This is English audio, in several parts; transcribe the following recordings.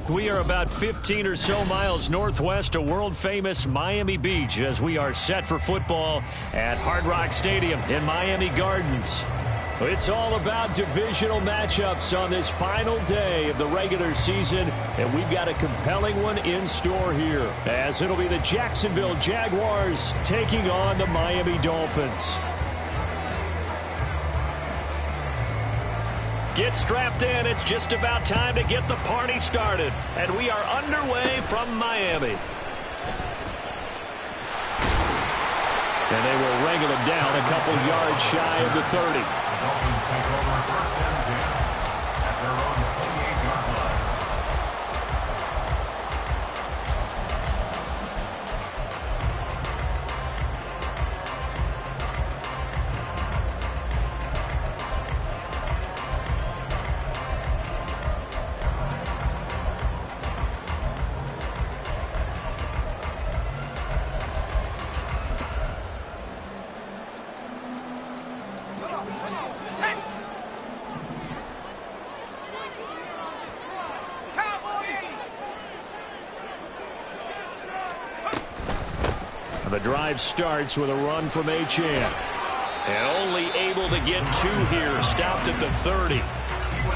We are about 15 or so miles northwest of world-famous Miami Beach as we are set for football at Hard Rock Stadium in Miami Gardens. It's all about divisional matchups on this final day of the regular season, and we've got a compelling one in store here, as it'll be the Jacksonville Jaguars taking on the Miami Dolphins. Get strapped in. It's just about time to get the party started. And we are underway from Miami. And they will wrangle him down a couple yards shy of the 30. The Dolphins take over first and 10 at their own 28-yard line. The drive starts with a run from Achane. And only able to get two here. Stopped at the 30.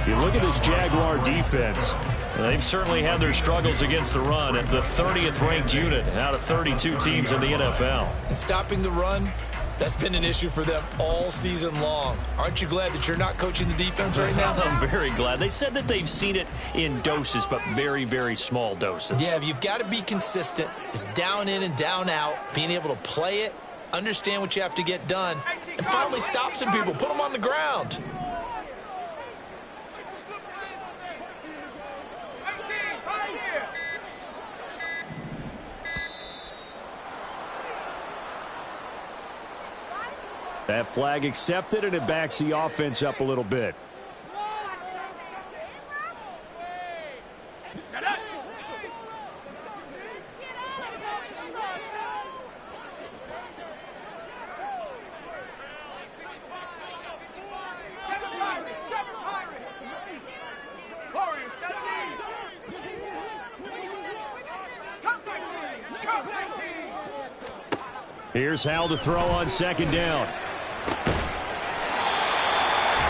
You look at this Jaguar defense. They've certainly had their struggles against the run at the 30th ranked unit out of 32 teams in the NFL. And stopping the run, that's been an issue for them all season long. Aren't you glad that you're not coaching the defense right now? I'm very glad. They said that they've seen it in doses, but very, very small doses. Yeah, you've got to be consistent. It's down in and down out, being able to play it, understand what you have to get done, and finally stop some people, put them on the ground. That flag accepted, and it backs the offense up a little bit. Here's Howell to throw on second down.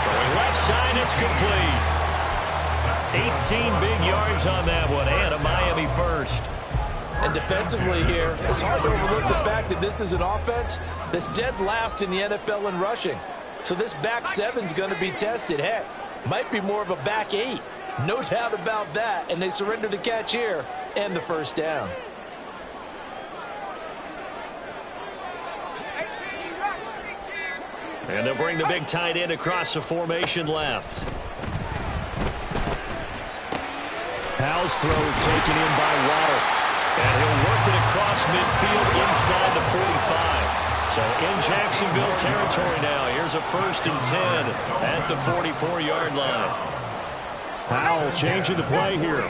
Throwing left side, it's complete. 18 big yards on that one, and a Miami first. And defensively here, it's hard to overlook the fact that this is an offense that's dead last in the NFL in rushing. So this back seven's going to be tested. Heck, might be more of a back eight. No doubt about that. And they surrender the catch here and the first down. And they'll bring the big tight end across the formation left. Howell's throw is taken in by Waddle. And he'll work it across midfield inside the 45. So in Jacksonville territory now. Here's a 1st and 10 at the 44-yard line. Howell changing the play here.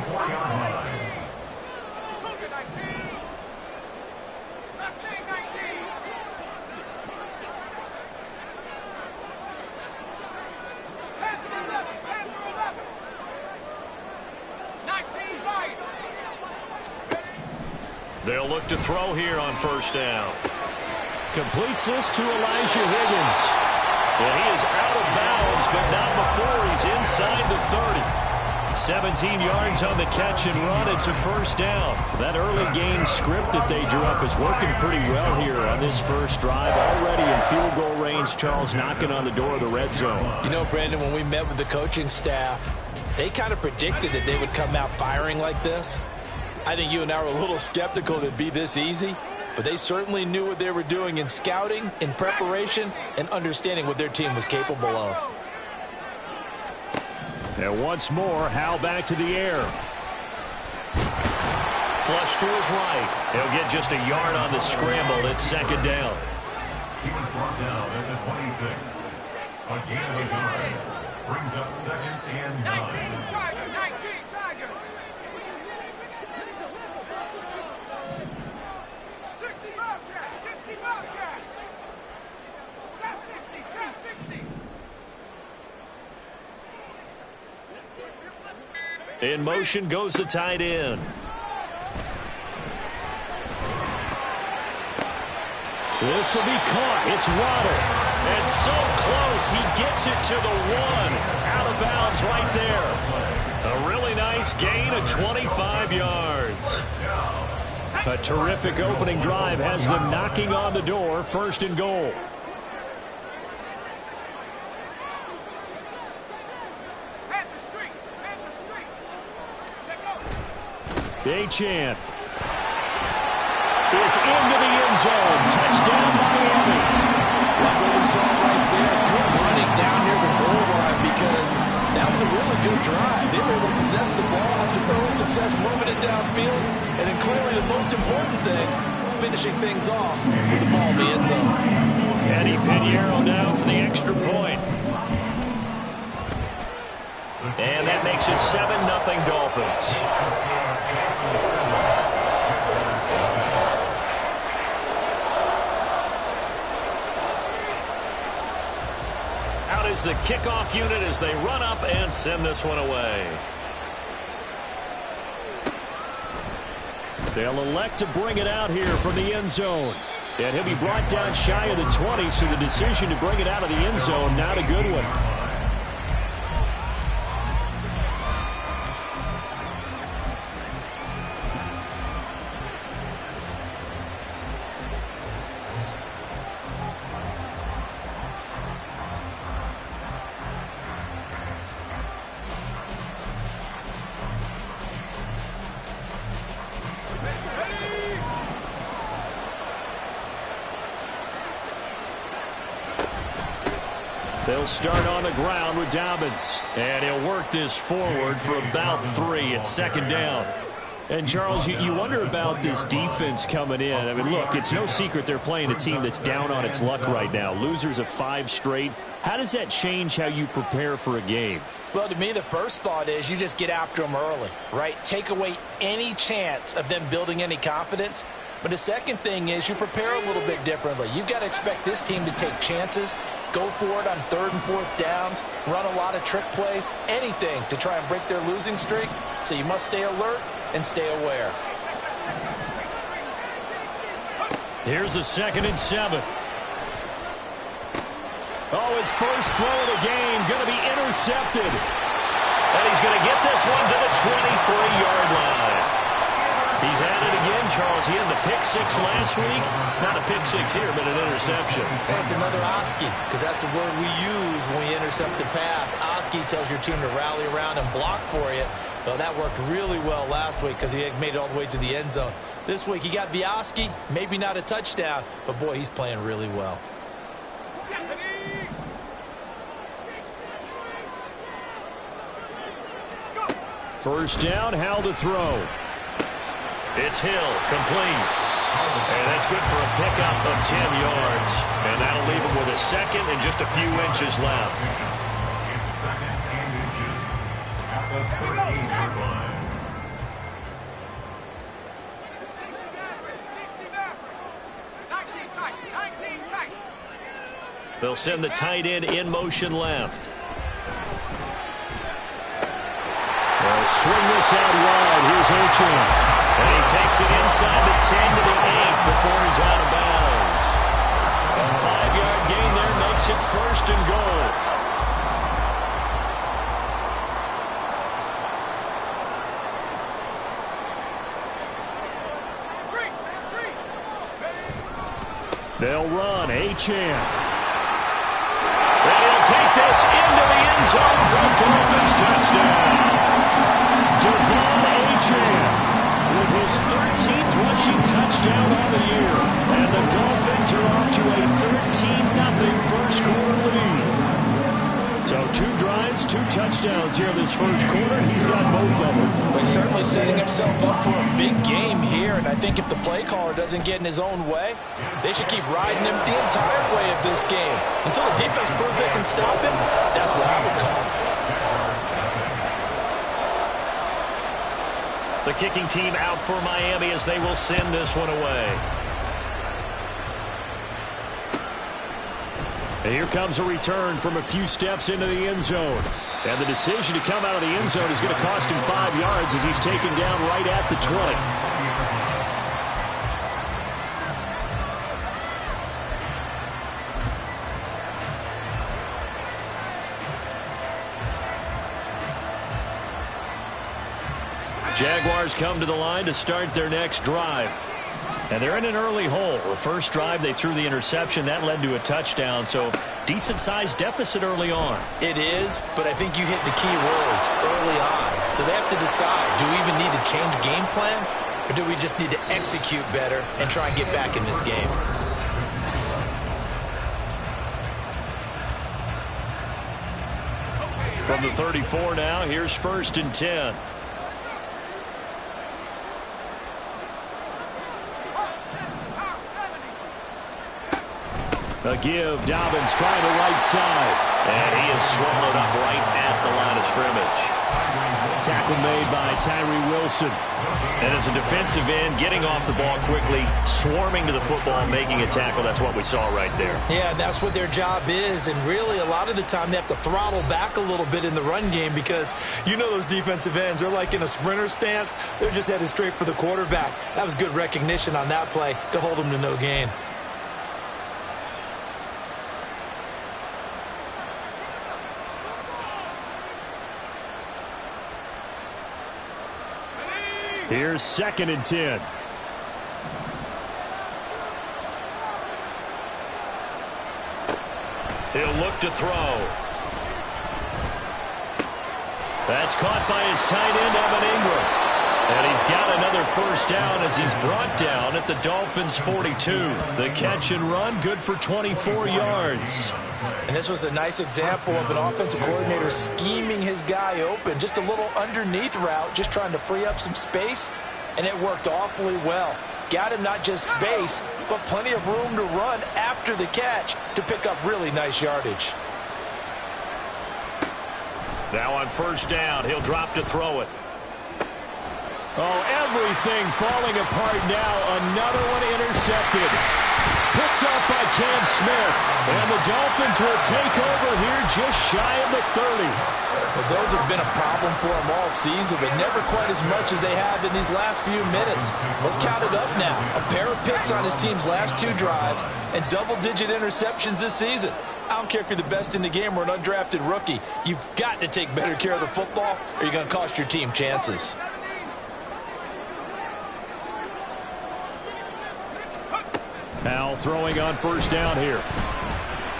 They'll look to throw here on first down. Completes this to Elijah Higgins. And he is out of bounds, but not before he's inside the 30. 17 yards on the catch and run. It's a first down. That early game script that they drew up is working pretty well here on this first drive. Already in field goal range, Charles knocking on the door of the red zone. You know, Brandon, when we met with the coaching staff, they kind of predicted that they would come out firing like this. I think you and I were a little skeptical that it'd be this easy, but they certainly knew what they were doing in scouting, in preparation, and understanding what their team was capable of. And once more, Howell back to the air. Flush to his right. He'll get just a yard on the scramble. It's second down. He was brought down at the 26. A gain of a yard brings up 2nd and 9. 19 Tiger. In motion goes the tight end. This will be caught. It's Waddle. And so close. He gets it to the 1. Out of bounds right there. A really nice gain of 25 yards. A terrific opening drive has them knocking on the door. 1st and goal. Achane is into the end zone. Touchdown, Miami. Like what we saw right there, good running down near the goal line because that was a really good drive. They were able to possess the ball, have some early success moving it downfield, and then clearly the most important thing, finishing things off with the ball in the end zone. Eddie Pinheiro now for the extra point. And that makes it 7-0 Dolphins. Out is the kickoff unit as they run up and send this one away. They'll elect to bring it out here from the end zone. And he'll be brought down shy of the 20, so the decision to bring it out of the end zone, not a good one. They'll start on the ground with Dobbins. And he'll work this forward for about 3 at 2nd down. And, Charles, you wonder about this defense coming in. I mean, look, it's no secret they're playing a team that's down on its luck right now. Losers of 5 straight. How does that change how you prepare for a game? Well, to me, the first thought is you just get after them early, right? Take away any chance of them building any confidence. But the second thing is you prepare a little bit differently. You've got to expect this team to take chances, go for it on 3rd and 4th downs, run a lot of trick plays, anything to try and break their losing streak. So you must stay alert and stay aware. Here's the 2nd and 7. Oh, his first throw of the game going to be intercepted. And he's going to get this one to the 23-yard line. He's at it again, Charles. He had the pick 6 last week. Not a pick 6 here, but an interception. That's another Oski, because that's the word we use when we intercept a pass. Oski tells your team to rally around and block for you. Well, that worked really well last week because he made it all the way to the end zone. This week he got the Oski, maybe not a touchdown, but boy, he's playing really well. First down, Howell to throw. It's Hill, complete. And that's good for a pickup of 10 yards. And that'll leave him with a 2nd and just a few inches left. It's 2nd and inches at the 13-yard line. They'll send the tight end in motion left. They'll swing this out wide. Here's Achane. And he takes it inside the 10 to the 8 before he's out of bounds. A 5-yard gain there makes it 1st and goal. They'll run. Achane. And he'll take this into the end zone for a Dolphins touchdown. Devon Achane with his 13th rushing touchdown on the year. And the Dolphins are off to a 13-0 first quarter lead. So 2 drives, 2 touchdowns here this first quarter. He's got both of them. Well, he's certainly setting himself up for a big game here. And I think if the play caller doesn't get in his own way, they should keep riding him the entire way of this game. Until the defense proves they can stop him, that's what I would call it. The kicking team out for Miami as they will send this one away. And here comes a return from a few steps into the end zone. And the decision to come out of the end zone is going to cost him 5 yards as he's taken down right at the 20. Jaguars come to the line to start their next drive. And they're in an early hole. The first drive, they threw the interception. That led to a touchdown, so decent-sized deficit early on. It is, but I think you hit the key words early on. So they have to decide, do we even need to change game plan, or do we just need to execute better and try and get back in this game? From the 34 now, here's 1st and 10. A give, Dobbins trying the right side. And he is swallowed up right at the line of scrimmage. Tackle made by Tyree Wilson. And as a defensive end, getting off the ball quickly, swarming to the football, making a tackle. That's what we saw right there. Yeah, that's what their job is. And really, a lot of the time, they have to throttle back a little bit in the run game because you know those defensive ends, they're like in a sprinter stance. They're just headed straight for the quarterback. That was good recognition on that play to hold them to no gain. Here's 2nd and 10. He'll look to throw. That's caught by his tight end, Evan Ingram. And he's got another first down as he's brought down at the Dolphins' 42. The catch and run, good for 24 yards. And this was a nice example of an offensive coordinator scheming his guy open. Just a little underneath route, just trying to free up some space, and it worked awfully well. Got him not just space, but plenty of room to run after the catch to pick up really nice yardage. Now on 1st down, he'll drop to throw it. Oh, everything falling apart now. Another one intercepted. Picked up by Cam Smith. And the Dolphins will take over here just shy of the 30. But those have been a problem for them all season, but never quite as much as they have in these last few minutes. Let's count it up now. A pair of picks on his team's last 2 drives and double-digit interceptions this season. I don't care if you're the best in the game or an undrafted rookie. You've got to take better care of the football or you're going to cost your team chances. Now throwing on 1st down here.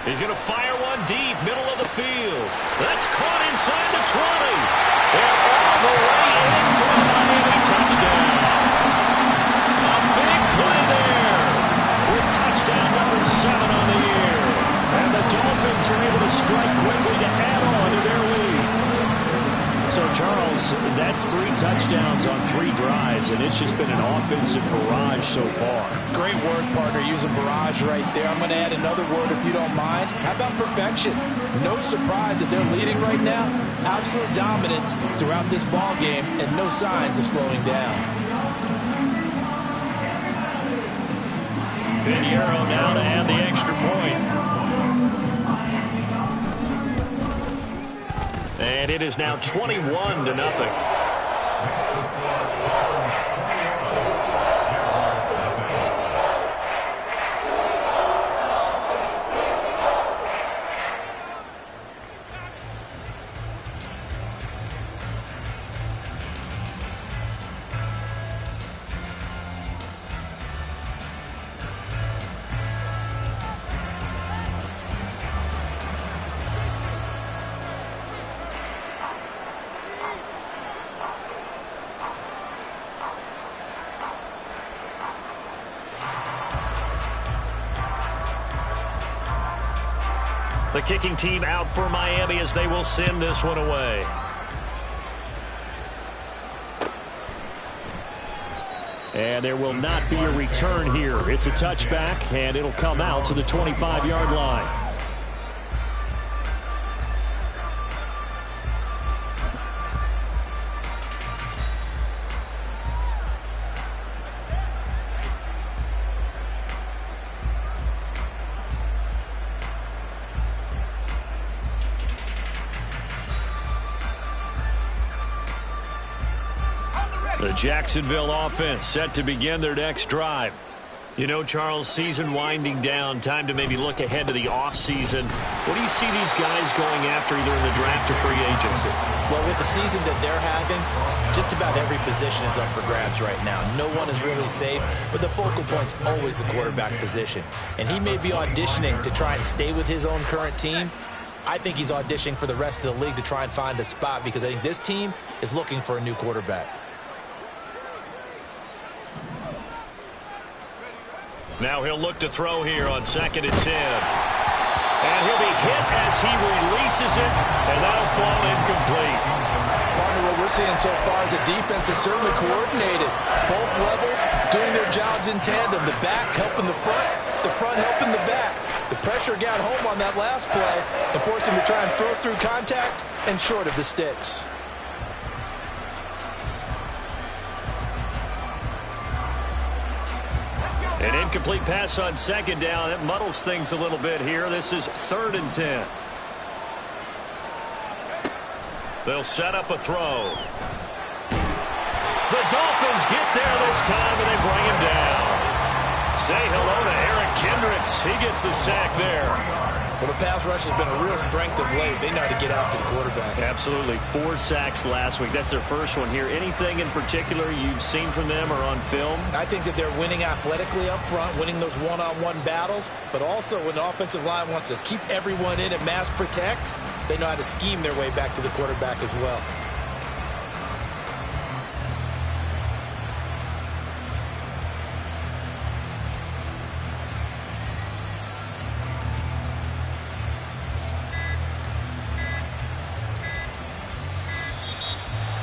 He's going to fire one deep, middle of the field. That's caught inside the 20. And all the way in for a Miami touchdown. A big play there with touchdown number 7 on the year. And the Dolphins are able to strike quickly to add on to their lead. So, Charles, that's 3 touchdowns on 3 drives, and it's just been an offensive barrage so far. Great word, partner, using barrage right there. I'm going to add another word if you don't mind. How about perfection? No surprise that they're leading right now. Absolute dominance throughout this ball game and no signs of slowing down. Pinheiro now to add the extra point. And it is now 21-0. The kicking team out for Miami as they will send this one away. And there will not be a return here. It's a touchback, and it'll come out to the 25-yard line. The Jacksonville offense set to begin their next drive. You know, Charles, season winding down, time to maybe look ahead to the offseason. What do you see these guys going after either in the draft or free agency? Well, with the season that they're having, just about every position is up for grabs right now. No one is really safe, but the focal point's always the quarterback position. And he may be auditioning to try and stay with his own current team. I think he's auditioning for the rest of the league to try and find a spot because I think this team is looking for a new quarterback. Now he'll look to throw here on 2nd and 10. And he'll be hit as he releases it, and that'll fall incomplete. Partner, what we're seeing so far is a defense that's certainly coordinated. Both levels doing their jobs in tandem. The back helping the front helping the back. The pressure got home on that last play and forced him to try and throw through contact and short of the sticks. An incomplete pass on 2nd down. It muddles things a little bit here. This is 3rd and 10. They'll set up a throw. The Dolphins get there this time, and they bring him down. Say hello to Eric Kendricks. He gets the sack there. Well, the pass rush has been a real strength of late. They know how to get after the quarterback. Absolutely. 4 sacks last week. That's their first one here. Anything in particular you've seen from them or on film? I think that they're winning athletically up front, winning those one-on-one battles, but also when the offensive line wants to keep everyone in and mass protect, they know how to scheme their way back to the quarterback as well.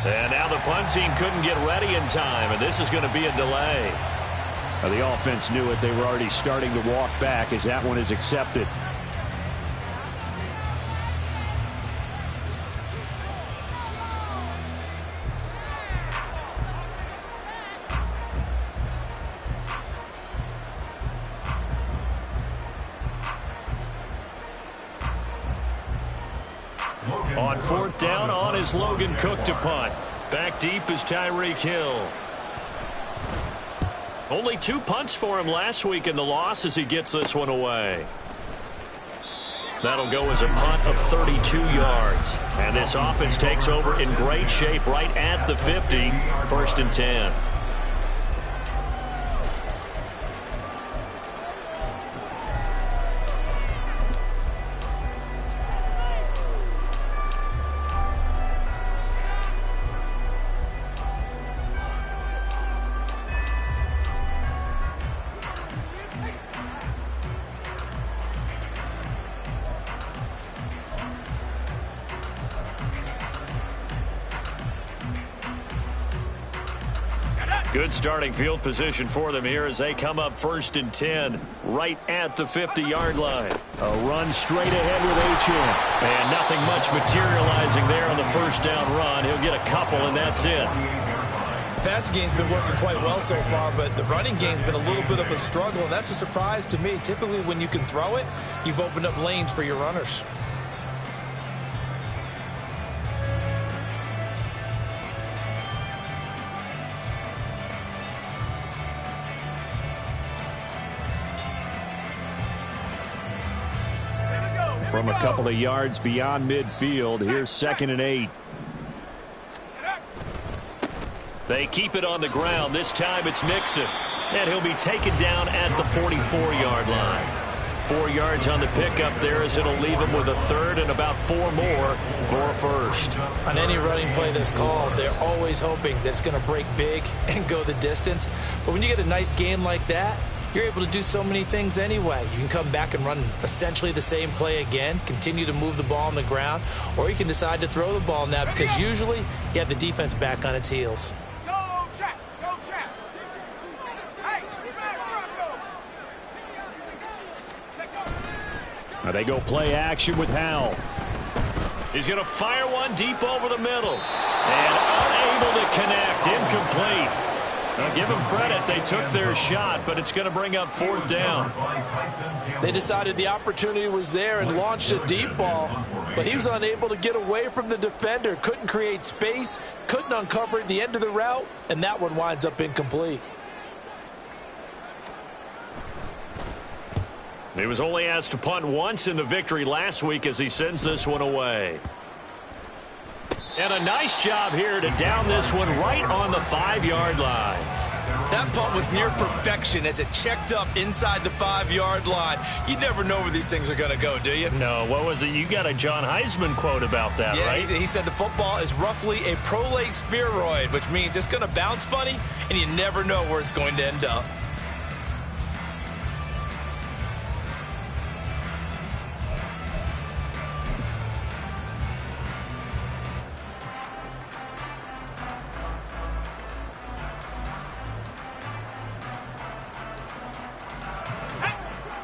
And now the punt team couldn't get ready in time, and this is going to be a delay. The offense knew it. They were already starting to walk back as that one is accepted. On 4th down, on is Logan Cook to punt. Back deep is Tyreek Hill. Only 2 punts for him last week in the loss as he gets this one away. That'll go as a punt of 32 yards. And this offense takes over in great shape right at the 50. 1st and 10. Good starting field position for them here as they come up 1st and 10 right at the 50-yard line. A run straight ahead with Achane. And nothing much materializing there on the 1st down run. He'll get a couple, and that's it. The passing game's been working quite well so far, but the running game's been a little bit of a struggle, and that's a surprise to me. Typically, when you can throw it, you've opened up lanes for your runners. From a couple of yards beyond midfield, here's 2nd and 8. They keep it on the ground. This time it's Mixon. And he'll be taken down at the 44-yard line. 4 yards on the pickup there as it'll leave him with a 3rd and about 4 more for a 1st. On any running play that's called, they're always hoping that it's going to break big and go the distance. But when you get a nice game like that, you're able to do so many things anyway. You can come back and run essentially the same play again, continue to move the ball on the ground, or you can decide to throw the ball now because usually you have the defense back on its heels. Now they go play action with Howell. He's going to fire one deep over the middle. And unable to connect. Incomplete. Now give them credit. They took their shot, but it's going to bring up 4th down. They decided the opportunity was there and launched a deep ball, but he was unable to get away from the defender. Couldn't create space, couldn't uncover at the end of the route, and that one winds up incomplete. He was only asked to punt once in the victory last week as he sends this one away. And a nice job here to down this one right on the 5-yard line. That punt was near perfection as it checked up inside the 5-yard line. You never know where these things are going to go, do you? No, what was it? You got a John Heisman quote about that, right? Yeah, he said the football is roughly a prolate spheroid, which means it's going to bounce funny, and you never know where it's going to end up.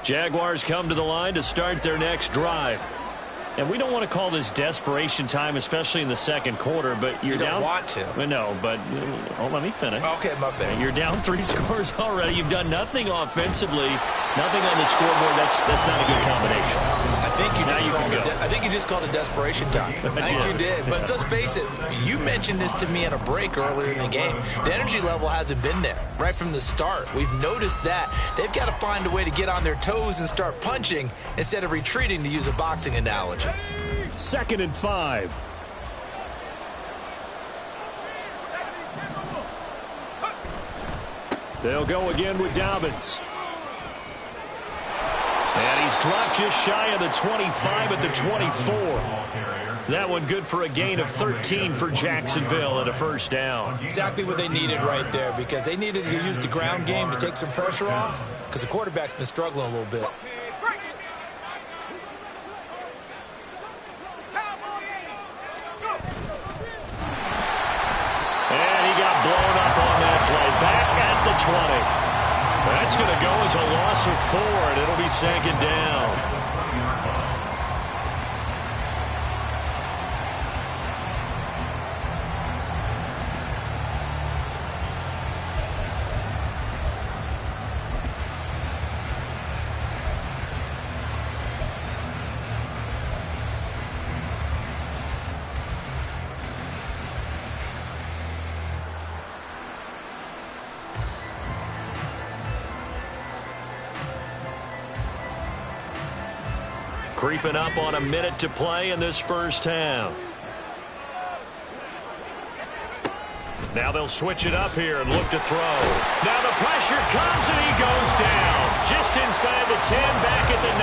Jaguars come to the line to start their next drive. And we don't want to call this desperation time, especially in the second quarter, but you're down. You don't want to. No, but let me finish. Okay, my bad. You're down 3 scores already. You've done nothing offensively, nothing on the scoreboard. That's not a good combination. I think you just called it desperation time. I think you did. But let's face it, you mentioned this to me in a break earlier in the game. The energy level hasn't been there right from the start. We've noticed that. They've got to find a way to get on their toes and start punching instead of retreating, to use a boxing analogy. 2nd and 5. They'll go again with Dobbins. And he's dropped just shy of the 25 at the 24. That one good for a gain of 13 for Jacksonville and a 1st down. Exactly what they needed right there, because they needed to use the ground game to take some pressure off, because the quarterback's been struggling a little bit. And he got blown up on that play. Back at the 20. That's going to go as a loss of 4, and it'll be 2nd down. Creeping up on a minute to play in this first half. Now they'll switch it up here and look to throw. Now the pressure comes and he goes down. Just inside the 10, back at the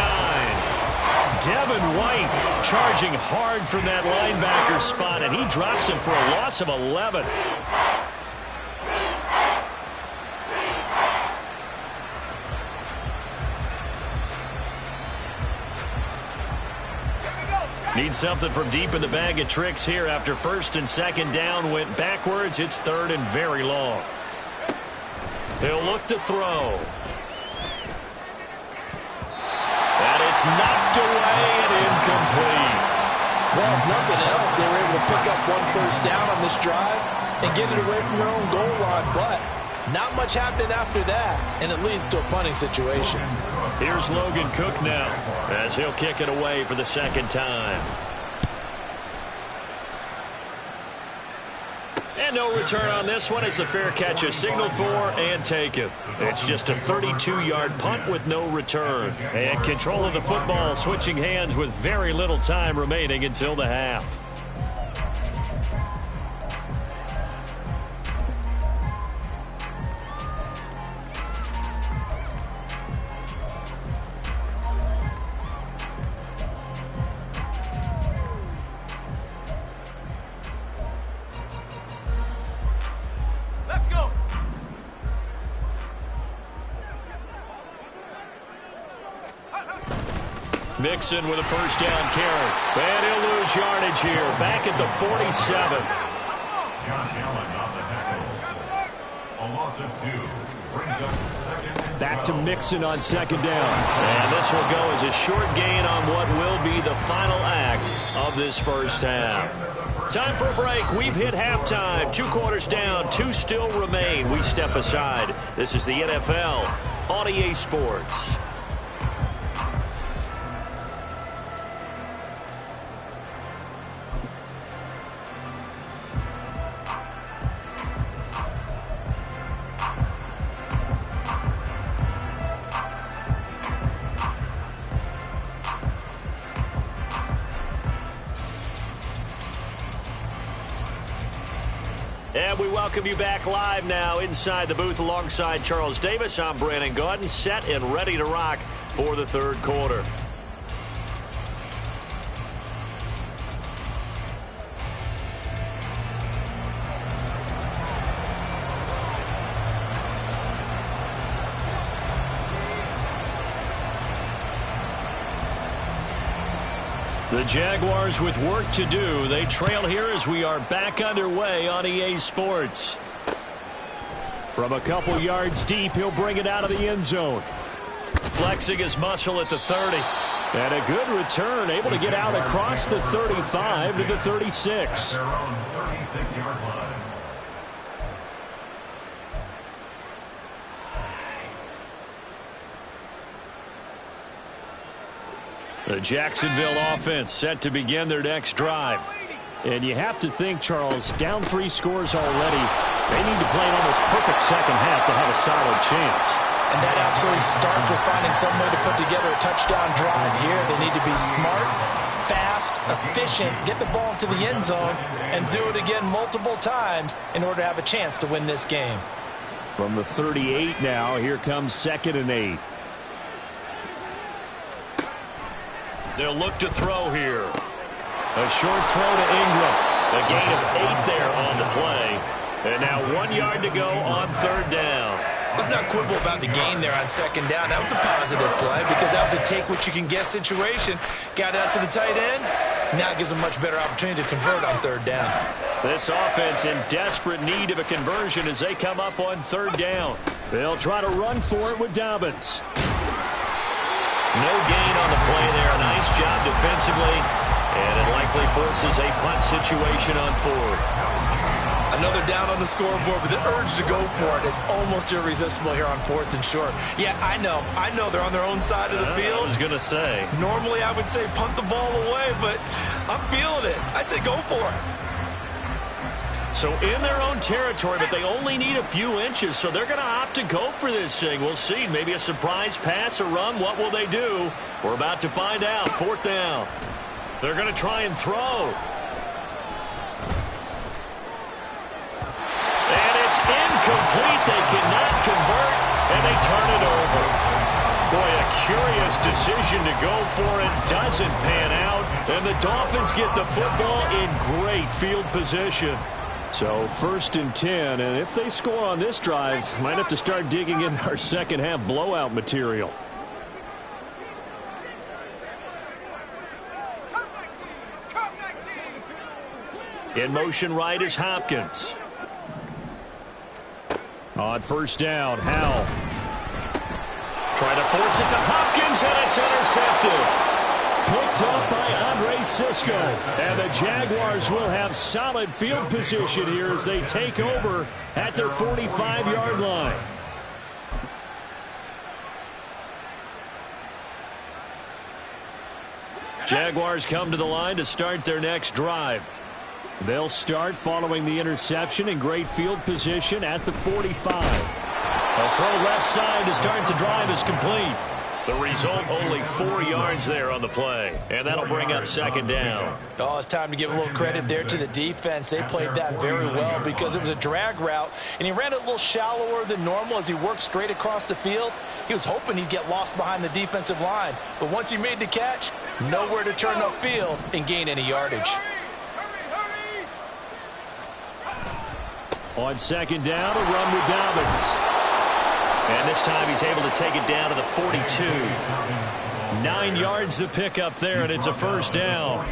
9. Devin White charging hard from that linebacker spot, and he drops him for a loss of 11. Need something from deep in the bag of tricks here after 1st and 2nd down went backwards. It's 3rd and very long. He'll look to throw. And it's knocked away and incomplete. Well, if nothing else, they were able to pick up 1 first down on this drive and get it away from their own goal line. But not much happening after that, and it leads to a punting situation. Here's Logan Cook now as he'll kick it away for the 2nd time. And no return on this one as the fair catch is signaled for and taken. It's just a 32-yard punt with no return. And control of the football switching hands with very little time remaining until the half. Mixon with a 1st down carry. And he'll lose yardage here. Back at the 47. Josh Allen on the tackle. A loss of 2. Brings up 2nd and Back to Mixon on 2nd down. And this will go as a short gain on what will be the final act of this first half. Time for a break. We've hit halftime. 2 quarters down. 2 still remain. We step aside. This is the NFL on EA Sports. And we welcome you back live now inside the booth alongside Charles Davis. I'm Brandon Gaudin, set and ready to rock for the third quarter. The Jaguars with work to do. They trail here as we are back underway on EA Sports. From a couple yards deep, he'll bring it out of the end zone. Flexing his muscle at the 30. And a good return, able to get out across the 35 to the 36. Their own 36-yard line. The Jacksonville offense set to begin their next drive. And you have to think, Charles, down 3 scores already. They need to play an almost perfect second half to have a solid chance. And that absolutely starts with finding some way to put together a touchdown drive here. They need to be smart, fast, efficient, get the ball into the end zone, and do it again multiple times in order to have a chance to win this game. From the 38 now, here comes 2nd and 8. They'll look to throw here. A short throw to Ingram. A gain of 8 there on the play. And now 1 yard to go on 3rd down. Let's not quibble about the gain there on 2nd down. That was a positive play because that was a take-what-you-can-get situation. Got out to the tight end. Now it gives them a much better opportunity to convert on 3rd down. This offense in desperate need of a conversion as they come up on 3rd down. They'll try to run for it with Dobbins. No gain on the play there. Nice job defensively. And it likely forces a punt situation on 4th. Another down on the scoreboard, but the urge to go for it is almost irresistible here on 4th and short. Yeah, I know they're on their own side of the field. I was going to say. Normally I would say punt the ball away, but I'm feeling it. I say go for it. So in their own territory, but they only need a few inches, so they're going to opt to go for this thing. We'll see. Maybe a surprise pass, a run. What will they do? We're about to find out. 4th down. They're going to try and throw. And it's incomplete. They cannot convert, and they turn it over. Boy, a curious decision to go for it. Doesn't pan out, and the Dolphins get the football in great field position. So 1st and 10, and if they score on this drive, might have to start digging in our second half blowout material. In motion right is Hopkins. On 1st down, Howell. Trying to force it to Hopkins, and it's intercepted. Picked up by Andre Cisco. And the Jaguars will have solid field position here as they take over at their 45-yard line. Jaguars come to the line to start their next drive. They'll start following the interception in great field position at the 45. A throw left side to start the drive is complete. The result, only 4 yards there on the play. And that'll bring up 2nd down. Oh, it's time to give a little credit there to the defense. They played that very well because it was a drag route, and he ran it a little shallower than normal as he worked straight across the field. He was hoping he'd get lost behind the defensive line. But once he made the catch, nowhere to turn upfield and gain any yardage. On 2nd down, a run with Dobbins. And this time he's able to take it down to the 42. 9 yards to pick up there, and it's a 1st down.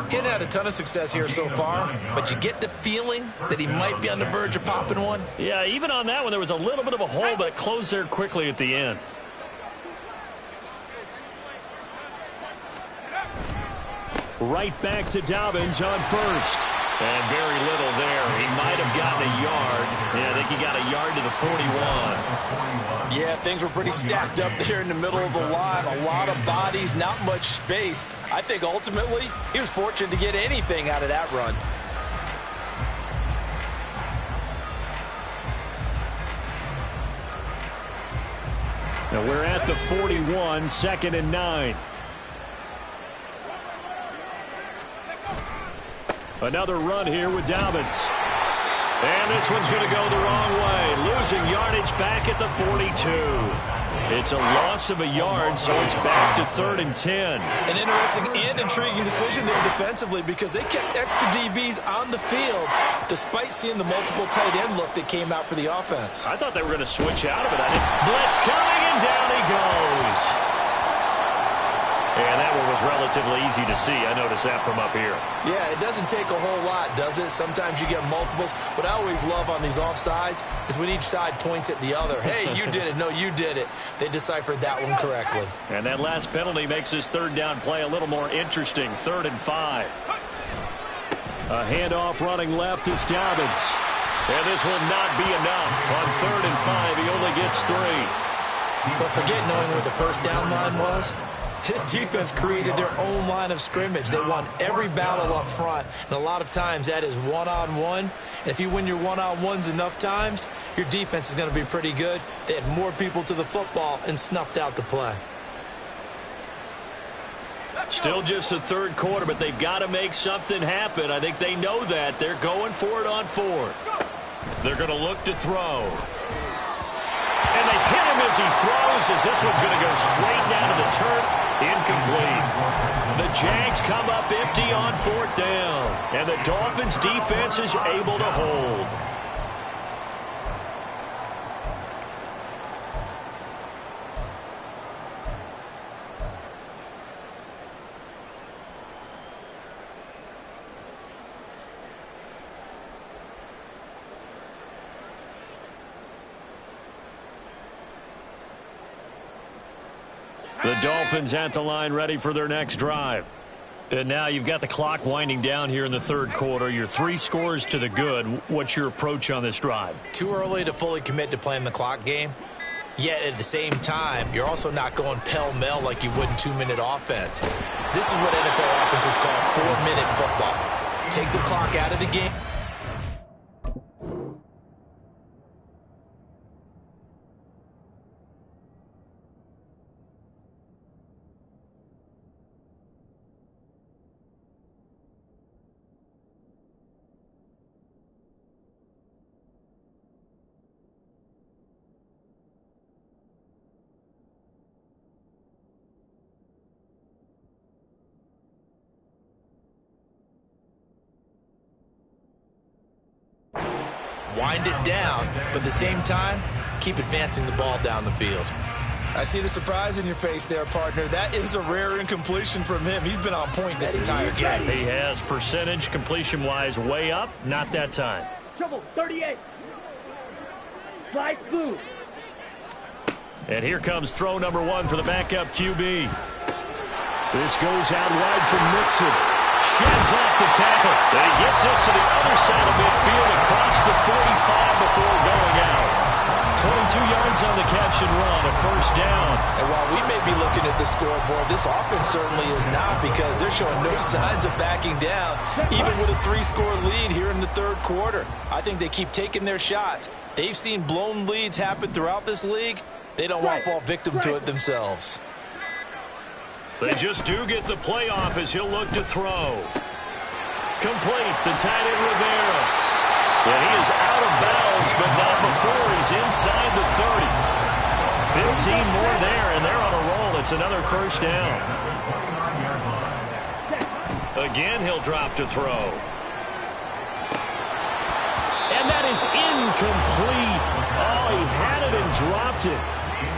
He hadn't had a ton of success here so far, but you get the feeling that he might be on the verge of popping one. Yeah, even on that one, there was a little bit of a hole, but it closed there quickly at the end. Right back to Dobbins on 1st. And very little there. He might have gotten a yard. Yeah, I think he got a yard to the 41. Yeah, things were pretty stacked up there in the middle of the line. A lot of bodies, not much space. I think ultimately he was fortunate to get anything out of that run. Now we're at the 41, 2nd and 9. Another run here with Dobbins. And this one's going to go the wrong way. Losing yardage back at the 42. It's a loss of a yard, so it's back to 3rd and 10. An interesting and intriguing decision there defensively because they kept extra DBs on the field despite seeing the multiple tight end look that came out for the offense. I thought they were going to switch out of it. Blitz coming, and down he goes. And that one was relatively easy to see. I noticed that from up here. Yeah, it doesn't take a whole lot, does it? Sometimes you get multiples. What I always love on these offsides is when each side points at the other. Hey, you did it. No, you did it. They deciphered that one correctly. And that last penalty makes this 3rd down play a little more interesting. 3rd and 5. A handoff running left is Dobbins. And this will not be enough. On 3rd and 5, he only gets 3. But forget knowing where the first down line was. This defense created their own line of scrimmage. They won every battle up front, and a lot of times that is one-on-one. And if you win your one-on-ones enough times, your defense is going to be pretty good. They had more people to the football and snuffed out the play. Still just the 3rd quarter, but they've got to make something happen. I think they know that. They're going for it on 4th. They're going to look to throw. And they hit him as he throws, as this one's going to go straight down to the turf. Incomplete. The Jags come up empty on 4th down. And the Dolphins defense is able to hold. The Dolphins at the line, ready for their next drive. And now you've got the clock winding down here in the 3rd quarter. You're 3 scores to the good. What's your approach on this drive? Too early to fully commit to playing the clock game. Yet at the same time, you're also not going pell-mell like you would in 2-minute offense. This is what NFL offenses call 4-minute football. Take the clock out of the game. Wind it down, but at the same time, keep advancing the ball down the field. I see the surprise in your face there, partner. That is a rare incompletion from him. He's been on point this entire game. He has percentage completion-wise way up. Not that time. Trouble, 38. Slice blue. And here comes throw number 1 for the backup QB. This goes out wide from Mixon. Sheds off the tackle. And he gets us to the other side of midfield across the 45 before going out. 22 yards on the catch and run, a 1st down. And while we may be looking at the scoreboard, this offense certainly is not, because they're showing no signs of backing down, even with a 3-score lead here in the 3rd quarter. I think they keep taking their shots. They've seen blown leads happen throughout this league. They don't want to fall victim to it themselves. They just do get the playoff as he'll look to throw. Complete, the tight end Rivera. And he is out of bounds, but not before he's inside the 30. 15 more there, and they're on a roll. It's another 1st down. Again, he'll drop to throw. And that is incomplete. Oh, he had it and dropped it.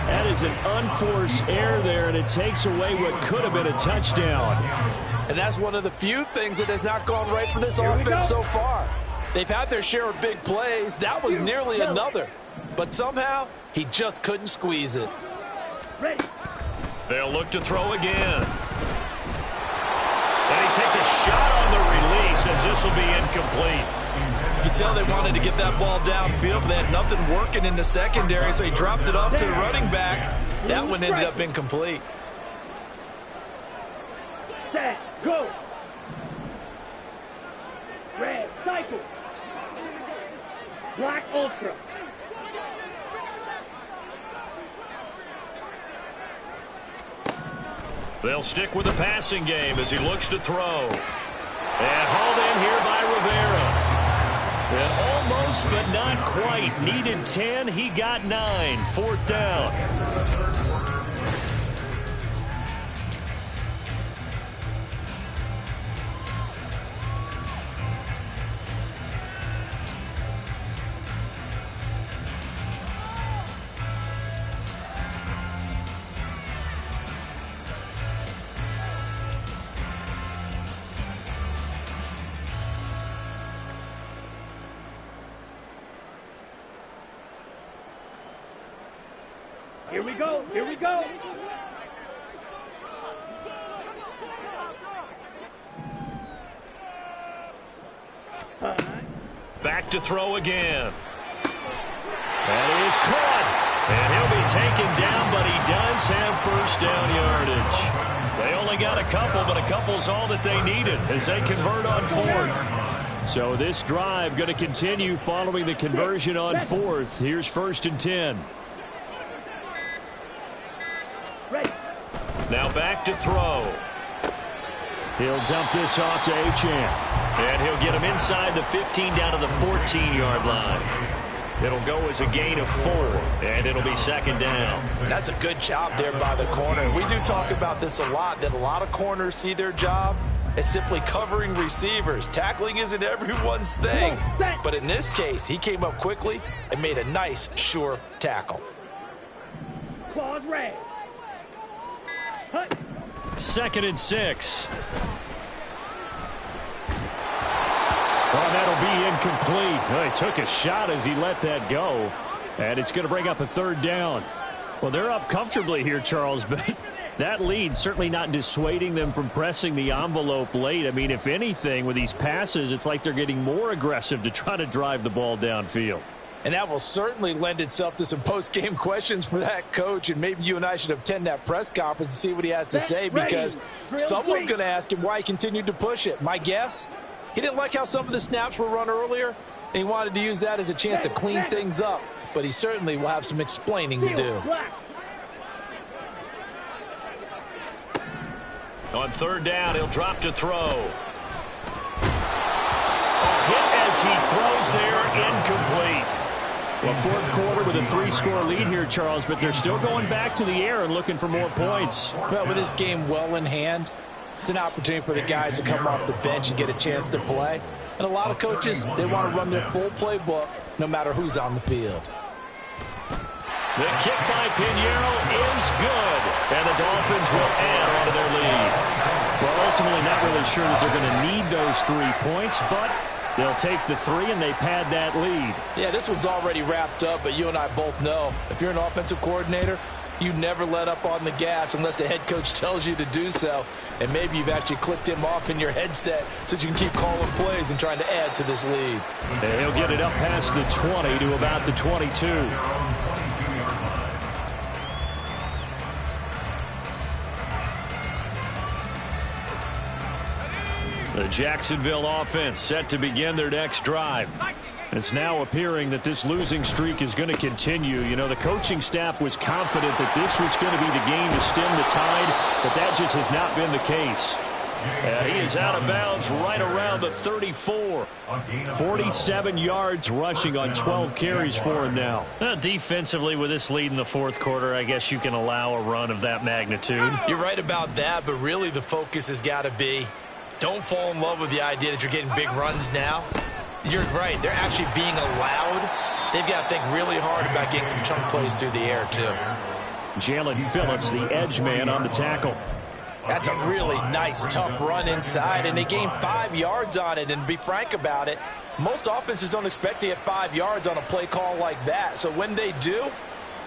That is an unforced error there, and it takes away what could have been a touchdown. And that's one of the few things that has not gone right for this offense so far. They've had their share of big plays. That was nearly another. But somehow, he just couldn't squeeze it. They'll look to throw again. And he takes a shot on the release as this will be incomplete. You can tell they wanted to get that ball downfield, but they had nothing working in the secondary, so he dropped it up to the running back. That one ended up incomplete. Set, go. Red, cycle. Black Ultra. They'll stick with the passing game as he looks to throw. And hauled in here by Rivera. And almost, but not quite. Needed 10. He got 9. 4th down. Here we go. Here we go. Back to throw again. That is caught. And he'll be taken down, but he does have 1st down yardage. They only got a couple, but a couple's all that they needed as they convert on 4th. So this drive going to continue following the conversion on 4th. Here's 1st and 10. Now back to throw. He'll dump this off to Achane. And he'll get him inside the 15 down to the 14-yard line. It'll go as a gain of 4, and it'll be 2nd down. That's a good job there by the corner. We do talk about this a lot, that a lot of corners see their job as simply covering receivers. Tackling isn't everyone's thing. But in this case, he came up quickly and made a nice, sure tackle. Claws red. 2nd and 6. Oh, that'll be incomplete. Oh, he took a shot as he let that go. And it's going to bring up a 3rd down. Well, they're up comfortably here, Charles, but that lead certainly not dissuading them from pressing the envelope late. I mean, if anything, with these passes, it's like they're getting more aggressive to try to drive the ball downfield. And that will certainly lend itself to some post-game questions for that coach. And maybe you and I should attend that press conference and see what he has to say, because someone's going to ask him why he continued to push it. My guess, he didn't like how some of the snaps were run earlier, and he wanted to use that as a chance to clean things up. But he certainly will have some explaining to do. On 3rd down, he'll drop to throw. A hit as he throws there, incomplete. Well, 4th quarter with a 3-score lead here, Charles, but they're still going back to the air and looking for more points. Well, with this game well in hand, it's an opportunity for the guys to come off the bench and get a chance to play. And a lot of coaches, they want to run their full playbook no matter who's on the field. The kick by Pinheiro is good, and the Dolphins will add on to their lead. Well, ultimately not really sure that they're going to need those 3 points, but they'll take the 3 and they pad that lead. Yeah, this one's already wrapped up, but you and I both know if you're an offensive coordinator, you never let up on the gas unless the head coach tells you to do so. And maybe you've actually clicked him off in your headset so you can keep calling plays and trying to add to this lead. And he'll get it up past the 20 to about the 22. The Jacksonville offense set to begin their next drive. It's now appearing that this losing streak is going to continue. You know, the coaching staff was confident that this was going to be the game to stem the tide, but that just has not been the case. He is out of bounds right around the 34. 47 yards rushing on 12 carries for him now. Defensively, with this lead in the 4th quarter, I guess you can allow a run of that magnitude. You're right about that, but really the focus has got to be, don't fall in love with the idea that you're getting big runs now. You're right. They're actually being allowed. They've got to think really hard about getting some chunk plays through the air, too. Jalen Phillips, the edge man on the tackle. That's a really nice, tough run inside, and they gained 5 yards on it. And to be frank about it, most offenses don't expect to get 5 yards on a play call like that. So when they do,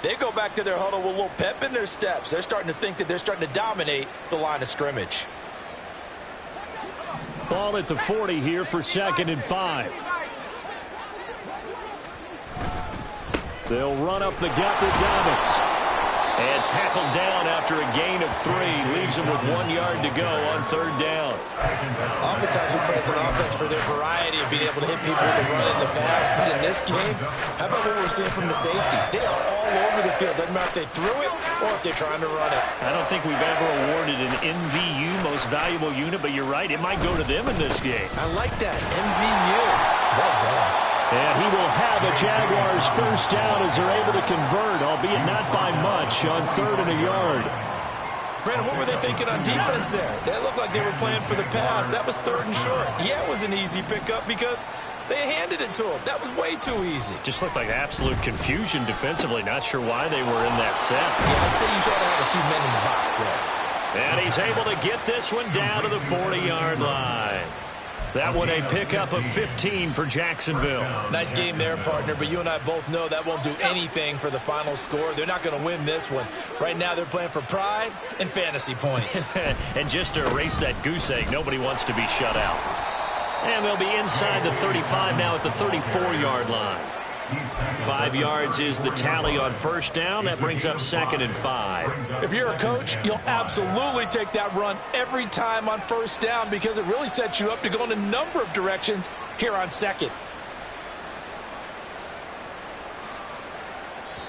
they go back to their huddle with a little pep in their steps. They're starting to think that they're starting to dominate the line of scrimmage. Ball at the 40 here for 2nd and 5. They'll run up the gut with Dobbins. And tackled down after a gain of 3. Leaves him with 1 yard to go on 3rd down. Oftentimes we praise an offense for their variety of being able to hit people with the run and the pass. But in this game, how about what we're seeing from the safeties? They are all over the field. Doesn't matter if they threw it or if they're trying to run it. I don't think we've ever awarded an MVU, most valuable unit, but you're right. It might go to them in this game. I like that. MVU. Well done. And he will have a Jaguars first down as they're able to convert, albeit not by much, on 3rd and a yard. Brandon, what were they thinking on defense there? They looked like they were playing for the pass. That was 3rd and short. Yeah, it was an easy pickup because they handed it to him. That was way too easy. Just looked like absolute confusion defensively. Not sure why they were in that set. Yeah, I'd say you try to have a few men in the box there. And he's able to get this one down to the 40-yard line. That one a pickup of 15 for Jacksonville. Nice game there, partner, but you and I both know that won't do anything for the final score. They're not going to win this one. Right now they're playing for pride and fantasy points. And just to erase that goose egg, nobody wants to be shut out. And they'll be inside the 35 now at the 34-yard line. 5 yards is the tally on first down. That brings up 2nd and 5. If you're a coach, you'll absolutely take that run every time on first down because it really sets you up to go in a number of directions here on 2nd.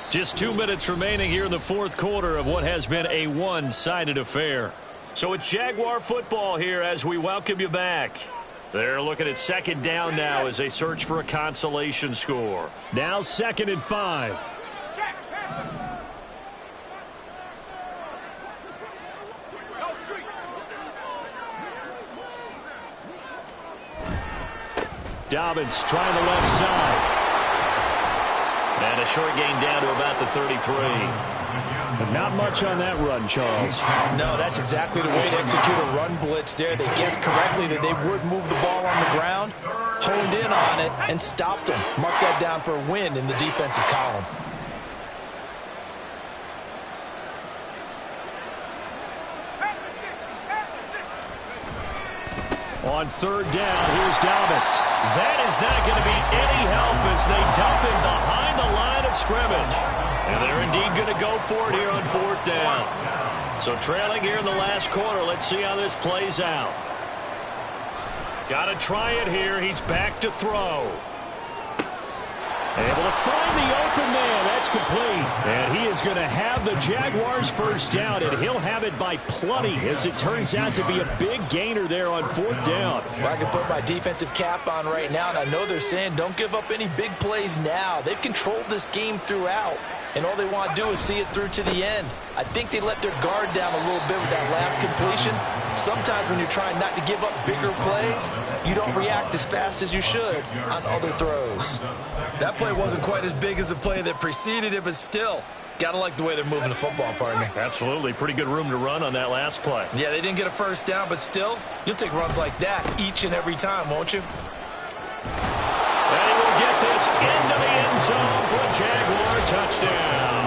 Just 2 minutes remaining here in the 4th quarter of what has been a one-sided affair. So it's Jaguar football here as we welcome you back. They're looking at 2nd down now as they search for a consolation score. Now 2nd and 5. Dobbins trying the left side. And a short gain down to about the 33. But not much on that run, Charles. No, that's exactly the way to execute a run blitz there. They guessed correctly that they would move the ball on the ground, honed in on it, and stopped them. Mark that down for a win in the defense's column. On 3rd down, here's Dobbins. That is not going to be any help as they dump him behind the line of scrimmage. And they're indeed going to go for it here on 4th down. So trailing here in the last quarter. Let's see how this plays out. Got to try it here. He's back to throw. Able to find the open man. That's complete. And he is going to have the Jaguars first down, and he'll have it by plenty as it turns out to be a big gainer there on 4th down. Well, I can put my defensive cap on right now, and I know they're saying don't give up any big plays now. They've controlled this game throughout, and all they want to do is see it through to the end. I think they let their guard down a little bit with that last completion. Sometimes when you're trying not to give up bigger plays, you don't react as fast as you should on other throws. That play wasn't quite as big as the play that preceded it, but still, gotta like the way they're moving the football, partner. Absolutely. Pretty good room to run on that last play. Yeah, they didn't get a first down, but still, you'll take runs like that each and every time, won't you? And he will get this into the end zone for a Jaguar touchdown.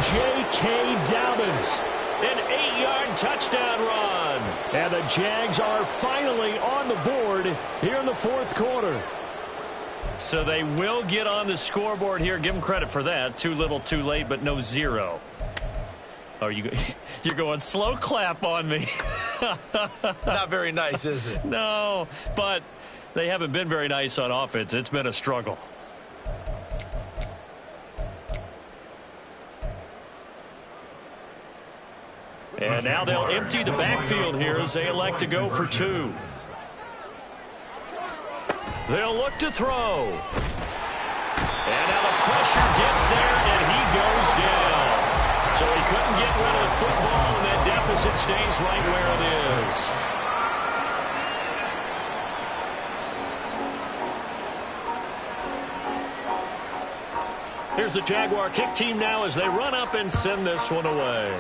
J.K. Dobbins, an 8-yard touchdown run. And the Jags are finally on the board here in the 4th quarter. So they will get on the scoreboard here. Give them credit for that. Too little, too late, but no 0. Oh, you're going slow clap on me. Not very nice, is it? No, but they haven't been very nice on offense. It's been a struggle. And now they'll empty the backfield here as they elect to go for 2. They'll look to throw. And now the pressure gets there, and he goes down. So he couldn't get rid of the football, and that deficit stays right where it is. Here's the Jaguar kick team now as they run up and send this one away.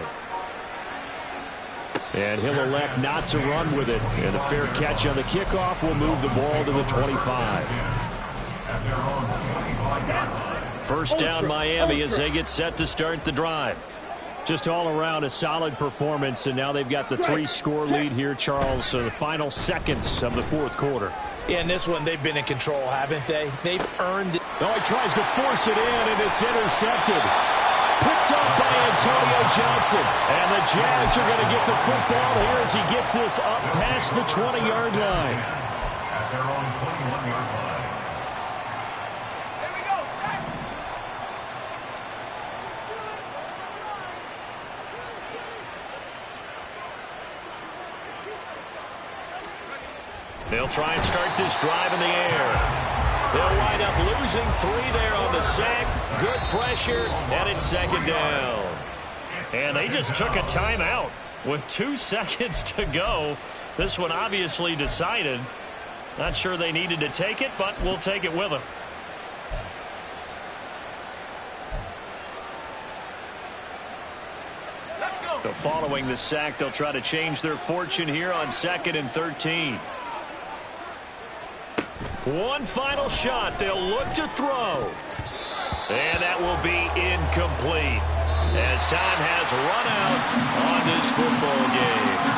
And he'll elect not to run with it. And a fair catch on the kickoff will move the ball to the 25. First down Miami as they get set to start the drive. Just all around a solid performance, and now they've got the 3-score lead here, Charles. So the final seconds of the fourth quarter. Yeah, in this one, they've been in control, haven't they? They've earned it. Oh, he tries to force it in, and it's intercepted. Picked up by Antonio Johnson. And the Jazz are going to get the football here as he gets this up past the 20-yard line. At their own 21-yard line. They'll try and start this drive in the air. They'll wind up losing 3 there on the sack. Good pressure, and it's second down. And they just took a timeout with 2 seconds to go. This one obviously decided. Not sure they needed to take it, but we'll take it with them. So following the sack, they'll try to change their fortune here on 2nd and 13. One final shot. They'll look to throw. And that will be incomplete as time has run out on this football game.